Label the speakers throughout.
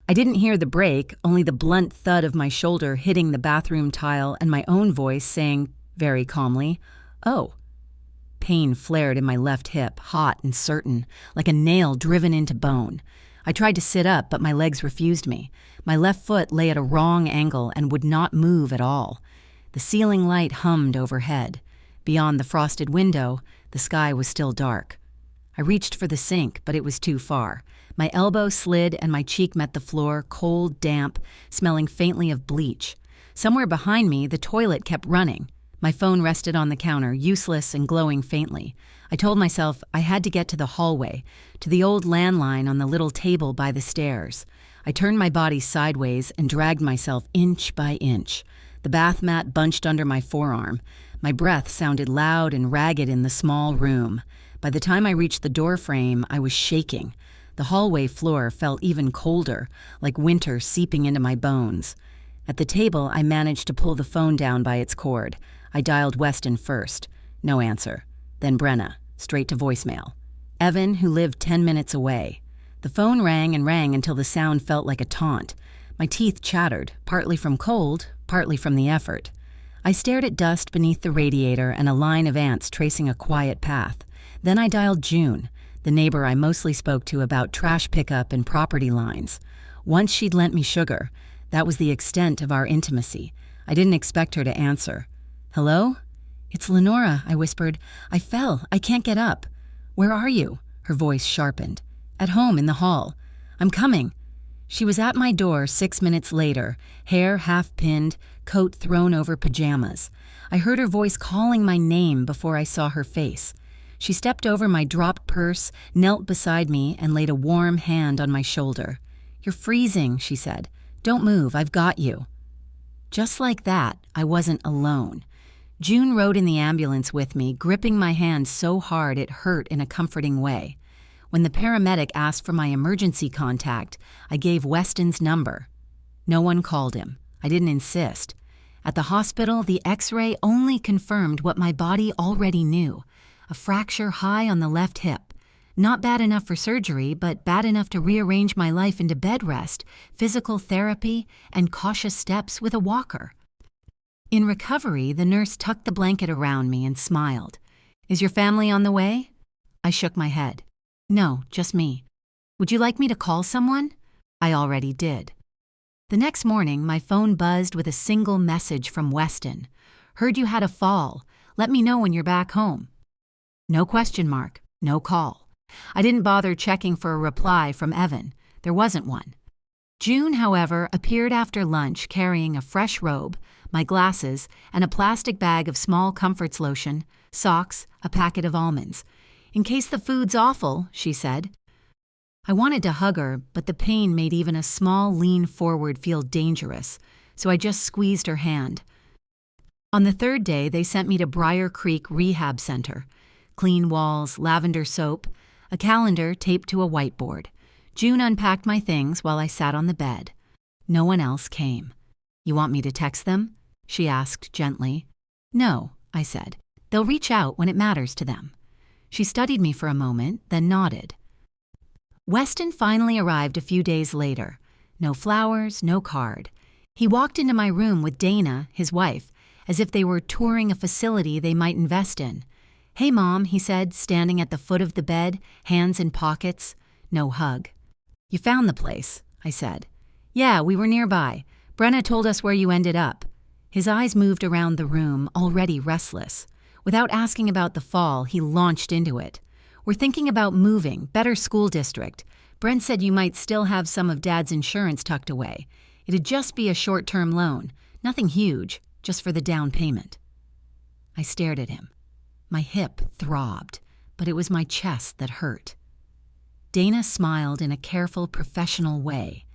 Speaker 1: I didn't hear the break, only the blunt thud of my shoulder hitting the bathroom tile and my own voice saying, very calmly, "Oh." Pain flared in my left hip, hot and certain, like a nail driven into bone. I tried to sit up, but my legs refused me. My left foot lay at a wrong angle and would not move at all. The ceiling light hummed overhead. Beyond the frosted window, the sky was still dark. I reached for the sink, but it was too far. My elbow slid and my cheek met the floor, cold, damp, smelling faintly of bleach. Somewhere behind me, the toilet kept running. My phone rested on the counter, useless and glowing faintly. I told myself I had to get to the hallway, to the old landline on the little table by the stairs. I turned my body sideways and dragged myself inch by inch. The bath mat bunched under my forearm. My breath sounded loud and ragged in the small room. By the time I reached the door frame, I was shaking. The hallway floor felt even colder, like winter seeping into my bones. At the table, I managed to pull the phone down by its cord. I dialed Weston first. No answer. Then Brenna, straight to voicemail. Evan, who lived 10 minutes away. The phone rang and rang until the sound felt like a taunt. My teeth chattered, partly from cold, partly from the effort. I stared at dust beneath the radiator and a line of ants tracing a quiet path. Then I dialed June, the neighbor I mostly spoke to about trash pickup and property lines. Once she'd lent me sugar. That was the extent of our intimacy. I didn't expect her to answer. "Hello?" "It's Lenora," I whispered. "I fell. I can't get up." "Where are you?" Her voice sharpened. "At home in the hall." "I'm coming." She was at my door 6 minutes later, hair half-pinned, coat thrown over pajamas. I heard her voice calling my name before I saw her face. She stepped over my dropped purse, knelt beside me, and laid a warm hand on my shoulder. "You're freezing," she said. "Don't move, I've got you." Just like that, I wasn't alone. June rode in the ambulance with me, gripping my hand so hard it hurt in a comforting way. When the paramedic asked for my emergency contact, I gave Weston's number. No one called him. I didn't insist. At the hospital, the X-ray only confirmed what my body already knew: a fracture high on the left hip. Not bad enough for surgery, but bad enough to rearrange my life into bed rest, physical therapy, and cautious steps with a walker. In recovery, the nurse tucked the blanket around me and smiled. "Is your family on the way?" I shook my head. "No, just me." "Would you like me to call someone?" I already did. The next morning, my phone buzzed with a single message from Weston. "Heard you had a fall. Let me know when you're back home." No question mark, no call. I didn't bother checking for a reply from Evan. There wasn't one. June, however, appeared after lunch carrying a fresh robe, my glasses, and a plastic bag of small Comforts lotion, socks, a packet of almonds. "In case the food's awful," she said. I wanted to hug her, but the pain made even a small lean forward feel dangerous, so I just squeezed her hand. On the third day, they sent me to Briar Creek Rehab Center. Clean walls, lavender soap, a calendar taped to a whiteboard. June unpacked my things while I sat on the bed. No one else came. "You want me to text them?" she asked gently. "No," I said. "They'll reach out when it matters to them." She studied me for a moment, then nodded. Weston finally arrived a few days later. No flowers, no card. He walked into my room with Dana, his wife, as if they were touring a facility they might invest in. "Hey, Mom," he said, standing at the foot of the bed, hands in pockets. No hug. "You found the place," I said. "Yeah, we were nearby. Brenna told us where you ended up." His eyes moved around the room, already restless. Without asking about the fall, he launched into it. "We're thinking about moving, better school district. Brent said you might still have some of Dad's insurance tucked away. It'd just be a short-term loan. Nothing huge, just for the down payment." I stared at him. My hip throbbed, but it was my chest that hurt. Dana smiled in a careful, professional way.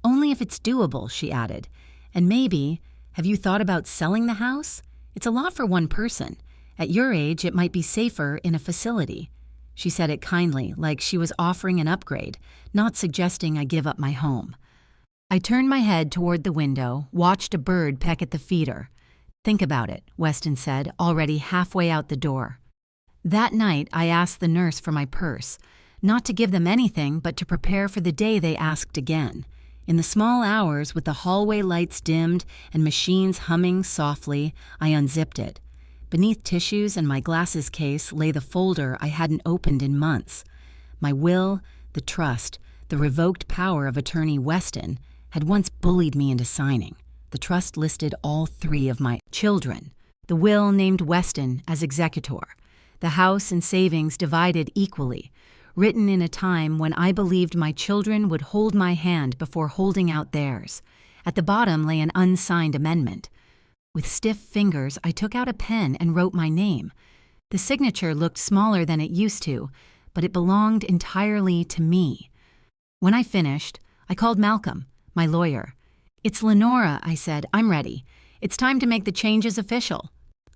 Speaker 1: "Only if it's doable," she added. "And maybe, have you thought about selling the house? It's a lot for one person. At your age, it might be safer in a facility." She said it kindly, like she was offering an upgrade, not suggesting I give up my home. I turned my head toward the window, watched a bird peck at the feeder. "Think about it," Weston said, already halfway out the door. That night, I asked the nurse for my purse, not to give them anything, but to prepare for the day they asked again. In the small hours, with the hallway lights dimmed and machines humming softly, I unzipped it. Beneath tissues and my glasses case lay the folder I hadn't opened in months. My will, the trust, the revoked power of attorney Weston had once bullied me into signing. The trust listed all 3 of my children. The will named Weston as executor. The house and savings divided equally, written in a time when I believed my children would hold my hand before holding out theirs. At the bottom lay an unsigned amendment. With stiff fingers, I took out a pen and wrote my name. The signature looked smaller than it used to, but it belonged entirely to me. When I finished, I called Malcolm, my lawyer. "It's Lenora," I said. "I'm ready. It's time to make the changes official."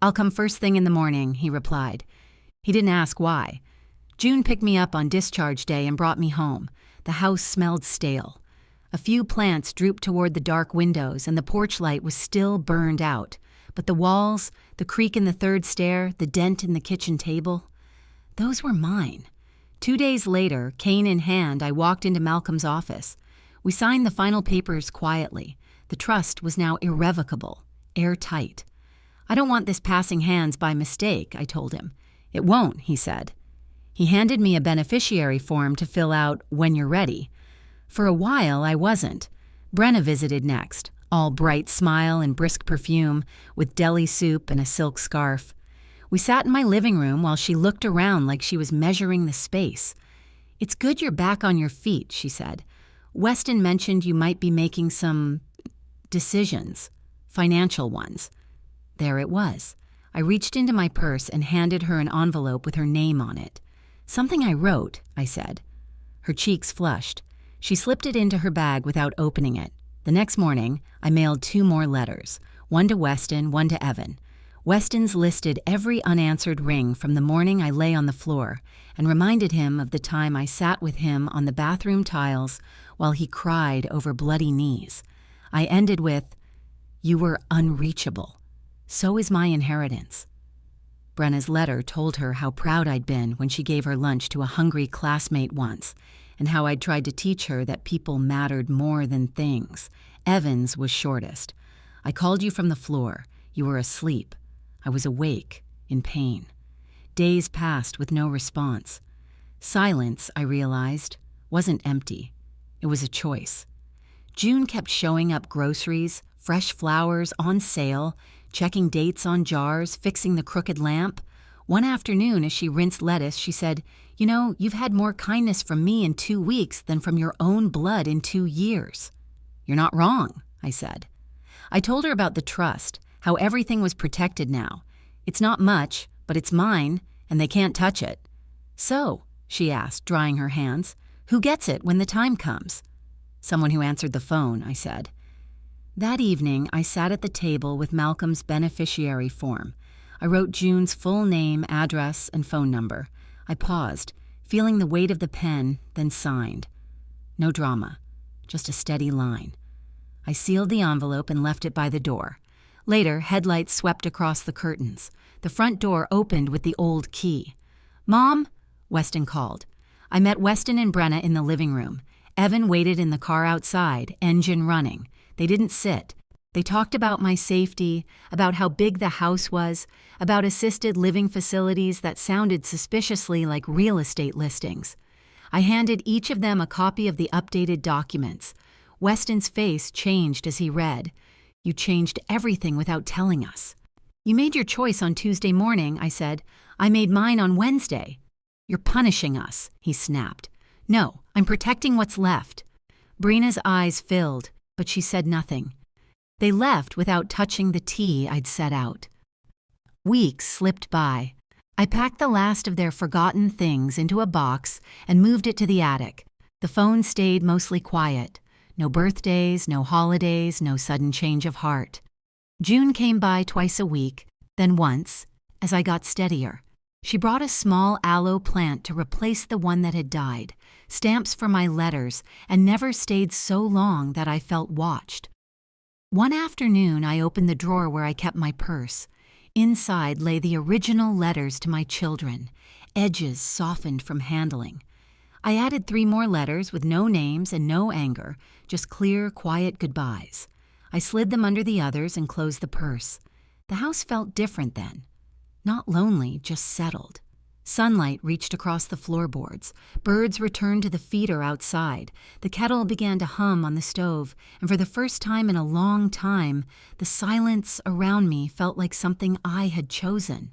Speaker 1: "I'll come first thing in the morning," he replied. He didn't ask why. June picked me up on discharge day and brought me home. The house smelled stale. A few plants drooped toward the dark windows, and the porch light was still burned out. But the walls, the creak in the 3rd stair, the dent in the kitchen table, those were mine. 2 days later, cane in hand, I walked into Malcolm's office. We signed the final papers quietly. The trust was now irrevocable, airtight. "I don't want this passing hands by mistake," I told him. "It won't," he said. He handed me a beneficiary form to fill out when you're ready. For a while, I wasn't. Brenna visited next, all bright smile and brisk perfume, with deli soup and a silk scarf. We sat in my living room while she looked around like she was measuring the space. "It's good you're back on your feet," she said. "Weston mentioned you might be making some decisions, financial ones." There it was. I reached into my purse and handed her an envelope with her name on it. "Something I wrote," I said. Her cheeks flushed. She slipped it into her bag without opening it. The next morning, I mailed 2 more letters, one to Weston, one to Evan. Weston's listed every unanswered ring from the morning I lay on the floor and reminded him of the time I sat with him on the bathroom tiles while he cried over bloody knees. I ended with, "You were unreachable. So is my inheritance." Brenna's letter told her how proud I'd been when she gave her lunch to a hungry classmate once, and how I'd tried to teach her that people mattered more than things. Evan's was shortest. "I called you from the floor. You were asleep. I was awake, in pain." Days passed with no response. Silence, I realized, wasn't empty. It was a choice. June kept showing up groceries, fresh flowers on sale, checking dates on jars, fixing the crooked lamp. One afternoon, as she rinsed lettuce, she said, "You know, you've had more kindness from me in 2 weeks than from your own blood in 2 years." "You're not wrong," I said. I told her about the trust, how everything was protected now. "It's not much, but it's mine, and they can't touch it." "So," she asked, drying her hands, "who gets it when the time comes?" "Someone who answered the phone," I said. That evening, I sat at the table with Malcolm's beneficiary form. I wrote June's full name, address, and phone number. I paused, feeling the weight of the pen, then signed. No drama, just a steady line. I sealed the envelope and left it by the door. Later, headlights swept across the curtains. The front door opened with the old key. "Mom?" Weston called. I met Weston and Brenna in the living room. Evan waited in the car outside, engine running. They didn't sit. They talked about my safety, about how big the house was, about assisted living facilities that sounded suspiciously like real estate listings. I handed each of them a copy of the updated documents. Weston's face changed as he read. "You changed everything without telling us." "You made your choice on Tuesday morning," I said. "I made mine on Wednesday." "You're punishing us," he snapped. "No, I'm protecting what's left." Brina's eyes filled, but she said nothing. They left without touching the tea I'd set out. Weeks slipped by. I packed the last of their forgotten things into a box and moved it to the attic. The phone stayed mostly quiet. No birthdays, no holidays, no sudden change of heart. June came by twice a week, then once, as I got steadier. She brought a small aloe plant to replace the one that had died, stamps for my letters, and never stayed so long that I felt watched. One afternoon, I opened the drawer where I kept my purse. Inside lay the original letters to my children, edges softened from handling. I added 3 more letters with no names and no anger, just clear, quiet goodbyes. I slid them under the others and closed the purse. The house felt different then. Not lonely, just settled. Sunlight reached across the floorboards. Birds returned to the feeder outside. The kettle began to hum on the stove, and for the first time in a long time, the silence around me felt like something I had chosen.